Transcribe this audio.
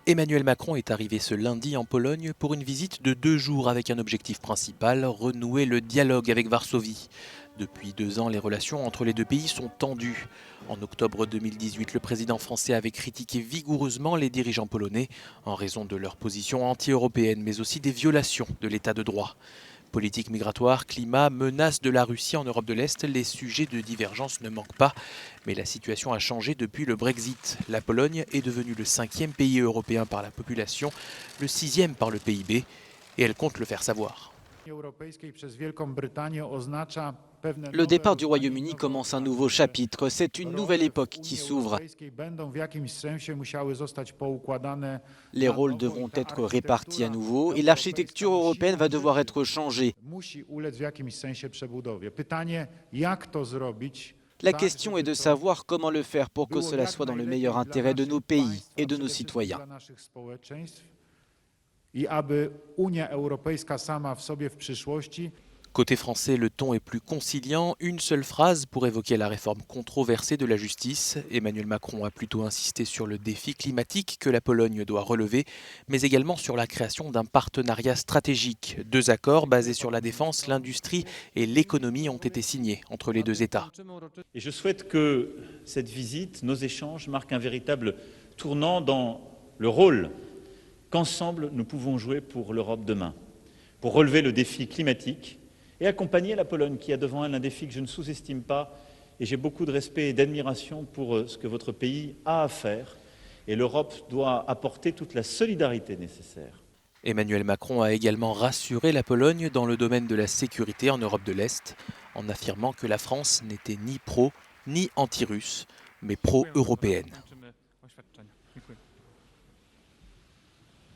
Emmanuel Macron est arrivé ce lundi en Pologne pour une visite de 2 jours avec un objectif principal, renouer le dialogue avec Varsovie. Depuis 2 ans, les relations entre les deux pays sont tendues. En octobre 2018, le président français avait critiqué vigoureusement les dirigeants polonais en raison de leur position anti-européenne, mais aussi des violations de l'état de droit. Politique migratoire, climat, menace de la Russie en Europe de l'Est, les sujets de divergence ne manquent pas. Mais la situation a changé depuis le Brexit. La Pologne est devenue le 5e pays européen par la population, le 6e par le PIB, et elle compte le faire savoir. Le départ du Royaume-Uni commence un nouveau chapitre, c'est une nouvelle époque qui s'ouvre. Les rôles devront être répartis à nouveau et l'architecture européenne va devoir être changée. La question est de savoir comment le faire pour que cela soit dans le meilleur intérêt de nos pays et de nos citoyens. Côté français, le ton est plus conciliant. Une seule phrase pour évoquer la réforme controversée de la justice. Emmanuel Macron a plutôt insisté sur le défi climatique que la Pologne doit relever, mais également sur la création d'un partenariat stratégique. 2 accords basés sur la défense, l'industrie et l'économie ont été signés entre les 2 États. Et je souhaite que cette visite, nos échanges, marquent un véritable tournant dans le rôle qu'ensemble nous pouvons jouer pour l'Europe demain, pour relever le défi climatique et accompagner la Pologne qui a devant elle un défi que je ne sous-estime pas, et j'ai beaucoup de respect et d'admiration pour ce que votre pays a à faire, et l'Europe doit apporter toute la solidarité nécessaire. Emmanuel Macron a également rassuré la Pologne dans le domaine de la sécurité en Europe de l'Est, en affirmant que la France n'était ni pro ni anti-russe, mais pro-européenne.